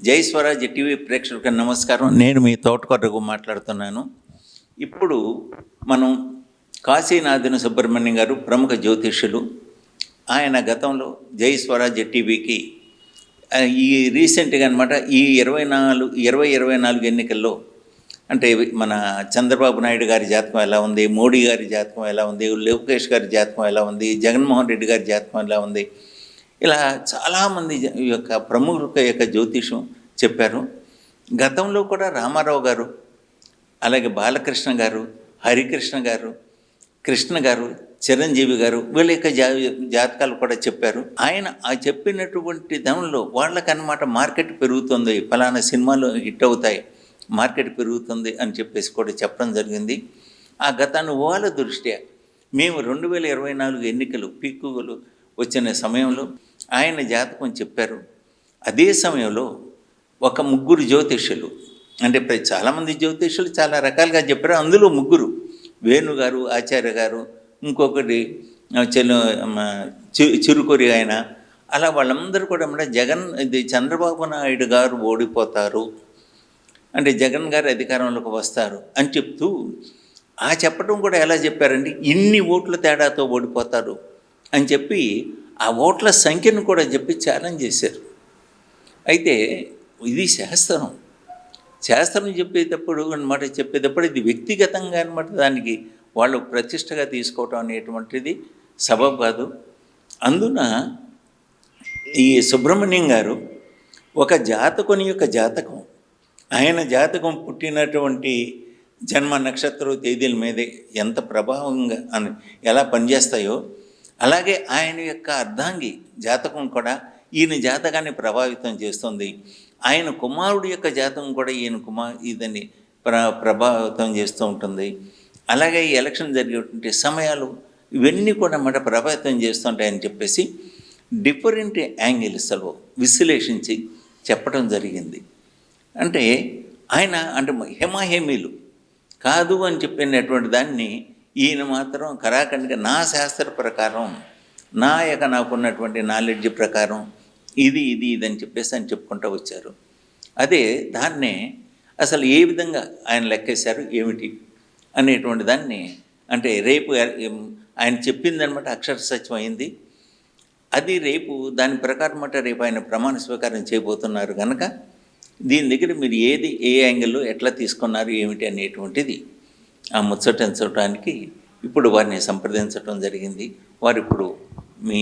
జై స్వరాజ్ టీవీ ప్రేక్షకులకు నమస్కారం. నేను మీ తోటకూర రఘు మాట్లాడుతున్నాను. ఇప్పుడు మనం కాశీనాథుని సుబ్రహ్మణ్యం గారు ప్రముఖ జ్యోతిష్యులు. ఆయన గతంలో జై స్వరాజ్ టీవీకి ఈ రీసెంట్గా అనమాట ఈ 2024 ఎన్నికల్లో అంటే మన చంద్రబాబు నాయుడు గారి జాతకం ఎలా ఉంది, మోడీ గారి జాతకం ఎలా ఉంది, లోకేష్ గారి జాతకం ఎలా ఉంది, జగన్మోహన్ రెడ్డి గారి జాతకం ఎలా ఉంది, ఇలా చాలామంది యొక్క ప్రముఖుల యొక్క జ్యోతిషం చెప్పారు. గతంలో కూడా రామారావు గారు, అలాగే బాలకృష్ణ గారు, హరికృష్ణ గారు, కృష్ణ గారు, చిరంజీవి గారు వీళ్ళ యొక్క జాతకాలు కూడా చెప్పారు. ఆయన ఆ చెప్పినటువంటి దానిలో వాళ్ళకన్నమాట మార్కెట్ పెరుగుతుంది, ఫలానా సినిమాలు హిట్ అవుతాయి, మార్కెట్ పెరుగుతుంది అని చెప్పేసి కూడా చెప్పడం జరిగింది. ఆ గత అనుభవాల దృష్ట్యా మేము 2024 ఎన్నికలు పీకులు వచ్చిన సమయంలో ఆయన జాతకం చెప్పారు. అదే సమయంలో ఒక ముగ్గురు జ్యోతిష్యులు, అంటే చాలామంది జ్యోతిష్యులు చాలా రకాలుగా చెప్పారు. అందులో ముగ్గురు, వేణు గారు, ఆచార్య గారు, ఇంకొకటి చిరుకొరి ఆయన, అలా వాళ్ళందరూ కూడా ఇది చంద్రబాబు నాయుడు గారు ఓడిపోతారు, అంటే జగన్ గారు అధికారంలోకి వస్తారు అని చెప్తూ ఆ చెప్పడం కూడా ఎలా చెప్పారండి, ఇన్ని ఓట్ల తేడాతో ఓడిపోతారు అని చెప్పి ఆ ఓట్ల సంఖ్యను కూడా చెప్పి ఛాలెంజ్ చేశారు. అయితే ఇది శాస్త్రం చెప్పేటప్పుడు ఇది వ్యక్తిగతంగా అనమాట, దానికి వాళ్ళు ప్రతిష్టగా తీసుకోవటం అనేటువంటిది సబబు కాదు. అందున ఈ సుబ్రహ్మణ్యం గారు ఒక జాతకుని యొక్క జాతకం, ఆయన జాతకం పుట్టినటువంటి జన్మ నక్షత్ర తేదీల మీదే ఎంత ప్రభావంగా ఎలా పనిచేస్తాయో, అలాగే ఆయన యొక్క అర్ధాంగి జాతకం కూడా ఈయన జాతకాన్ని ప్రభావితం చేస్తుంది. ఆయన కుమారుడి యొక్క జాతకం కూడా ఇదని ప్రభావితం చేస్తూ ఉంటుంది. అలాగే ఈ ఎలక్షన్ జరిగేటువంటి సమయాలు ఇవన్నీ కూడా ప్రభావితం చేస్తుంటాయని చెప్పేసి డిఫరెంట్ యాంగిల్స్లో విశ్లేషించి చెప్పడం జరిగింది. అంటే ఆయన హేమాహేమీలు కాదు అని చెప్పినటువంటి దాన్ని ఈయన మాత్రం కరాఖండిగా నా శాస్త్ర ప్రకారం, నాకున్నటువంటి నాలెడ్జ్ ప్రకారం ఇది అని చెప్పేసి అని చెప్పుకుంటూ వచ్చారు. అదే దాన్నే అసలు ఏ విధంగా ఆయన లెక్కేశారు ఏమిటి అనేటువంటి దాన్ని, అంటే రేపు ఆయన చెప్పిందనమాట అక్షర సత్యం అయింది. అది రేపు దాని ప్రకారం రేపు ఆయన ప్రమాణ స్వీకారం చేయబోతున్నారు కనుక దీని దగ్గర మీరు ఏ యాంగిల్లో ఎట్లా తీసుకున్నారు ఏమిటి అనేటువంటిది ఆ ముచ్చటించడానికి ఇప్పుడు వారిని సంప్రదించడం జరిగింది. వారు ఇప్పుడు మీ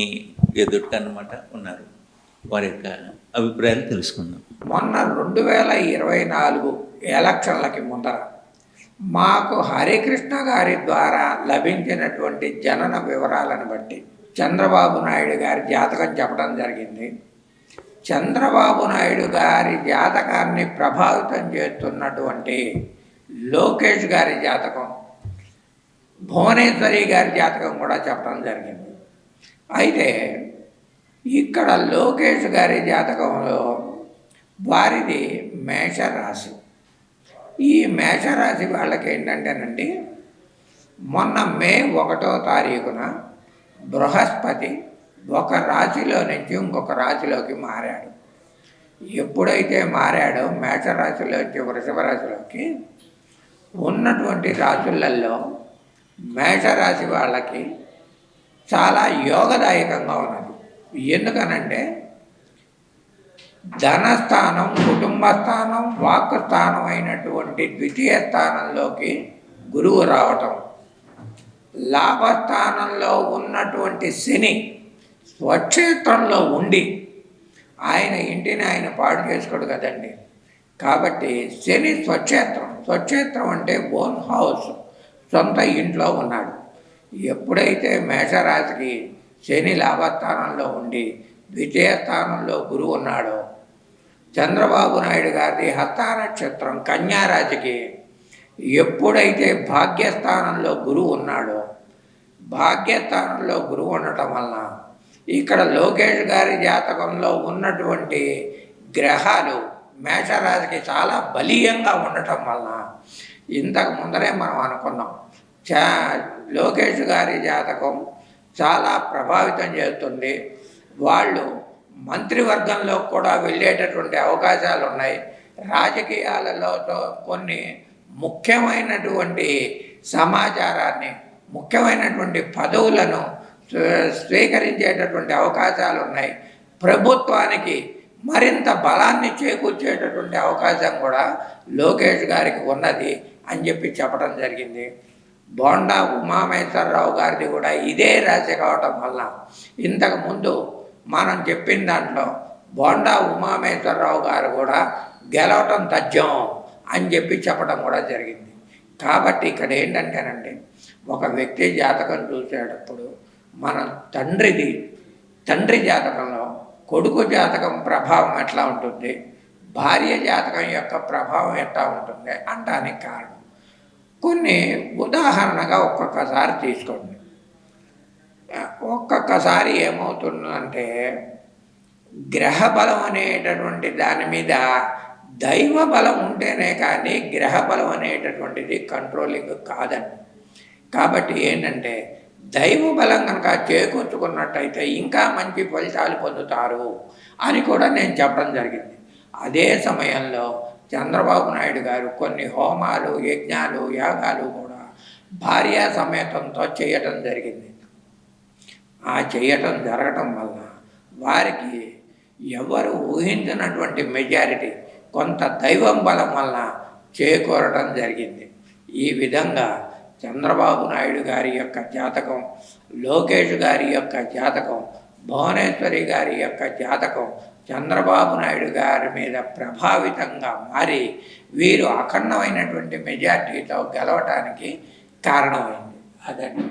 ఎదుటికన్నమాట ఉన్నారు. వారి యొక్క అభిప్రాయాలు తెలుసుకుందాం. మొన్న 2024 ఎలక్షన్లకి ముందర మాకు హరికృష్ణ గారి ద్వారా లభించినటువంటి జనన వివరాలను బట్టి చంద్రబాబు నాయుడు గారి జాతకం చెప్పడం జరిగింది. చంద్రబాబు నాయుడు గారి జాతకాన్ని ప్రభావితం చేస్తున్నటువంటి లోకేష్ గారి జాతకం, భువనేశ్వరి గారి జాతకం కూడా చెప్పడం జరిగింది. అయితే ఇక్కడ లోకేష్ గారి జాతకంలో వారిది మేషరాశి. ఈ మేషరాశి వాళ్ళకి ఏంటంటేనండి, మొన్న మే 1వ తారీఖున బృహస్పతి ఒక రాశిలో నుంచి ఇంకొక రాశిలోకి మారాడు. ఎప్పుడైతే మారాడో మేషరాశిలోకి వృషభ రాశిలోకి ఉన్నటువంటి రాశులలో మేషరాశి వాళ్ళకి చాలా యోగదాయకంగా ఉన్నది. ఎందుకనంటే ధనస్థానం, కుటుంబ స్థానం, వాక్ స్థానం అయినటువంటి ద్వితీయ స్థానంలోకి గురువు రావటం, లాభస్థానంలో ఉన్నటువంటి శని స్వక్షేత్రంలో ఉండి ఆయన ఇంటిని ఆయన పాడు చేసుకోడు కదండి. కాబట్టి శని స్వక్షేత్రం అంటే ఓన్ హౌస్, సొంత ఇంట్లో ఉన్నాడు. ఎప్పుడైతే మేషరాశికి శని లాభస్థానంలో ఉండి ద్వితీయ స్థానంలో గురువు ఉన్నాడో, చంద్రబాబు నాయుడు గారిది హస్త నక్షత్రం కన్యారాశికి ఎప్పుడైతే భాగ్యస్థానంలో గురువు ఉన్నాడో, భాగ్యస్థానంలో గురువు ఉండటం వలన ఇక్కడ లోకేష్ గారి జాతకంలో ఉన్నటువంటి గ్రహాలు మేషరాశికి చాలా బలీయంగా ఉండటం వలన ఇంతకు ముందరే మనం అనుకున్నాం లోకేష్ గారి జాతకం చాలా ప్రభావితం చేస్తుంది. వాళ్ళు మంత్రివర్గంలో కూడా వెళ్ళేటటువంటి అవకాశాలు ఉన్నాయి. రాజకీయాలలో కొన్ని ముఖ్యమైనటువంటి సమాచారాన్ని, ముఖ్యమైనటువంటి పదవులను స్వీకరించేటటువంటి అవకాశాలు ఉన్నాయి. ప్రభుత్వానికి మరింత బలాన్ని చేకూర్చేటటువంటి అవకాశం కూడా లోకేష్ గారికి ఉన్నది అని చెప్పి చెప్పడం జరిగింది. బోండా ఉమామహేశ్వరరావు గారిది కూడా ఇదే రాశి కావటం వల్ల ఇంతకుముందు మనం చెప్పిన దాంట్లో బోండా ఉమామహేశ్వరరావు గారు కూడా గెలవటం తథ్యం అని చెప్పి చెప్పడం కూడా జరిగింది. కాబట్టి ఇక్కడ ఏంటంటేనండి, ఒక వ్యక్తి జాతకం చూసేటప్పుడు మన తండ్రి జాతకంలో కొడుకు జాతకం ప్రభావం ఎట్లా ఉంటుంది, భార్య జాతకం యొక్క ప్రభావం ఎట్లా ఉంటుంది అంటానికి కారణం కొన్ని ఉదాహరణగా ఒక్కొక్కసారి తీసుకోండి. ఒక్కొక్కసారి ఏమవుతుందంటే గ్రహ బలం అనేటటువంటి దాని మీద దైవ బలం ఉంటేనే కానీ గ్రహ బలం అనేటటువంటిది కంట్రోలింగ్ కాదండి. కాబట్టి ఏంటంటే దైవ బలం కనుక చేకూర్చుకున్నట్టయితే ఇంకా మంచి ఫలితాలు పొందుతారు అని కూడా నేను చెప్పడం జరిగింది. అదే సమయంలో చంద్రబాబు నాయుడు గారు కొన్ని హోమాలు, యజ్ఞాలు, యాగాలు కూడా భార్యా సమేతంతో చేయటం జరిగింది. ఆ చేయటం జరగటం వల్ల వారికి ఎవరు ఊహించినటువంటి మెజారిటీ కొంత దైవం బలం వల్ల చేకూరటం జరిగింది. ఈ విధంగా చంద్రబాబు నాయుడు గారి యొక్క జాతకం, లోకేష్ గారి యొక్క జాతకం, భువనేశ్వరి గారి యొక్క జాతకం చంద్రబాబు నాయుడు గారి మీద ప్రభావితంగా మారి వీరు అఖండమైనటువంటి మెజార్టీతో గెలవటానికి కారణమైంది. అదండి.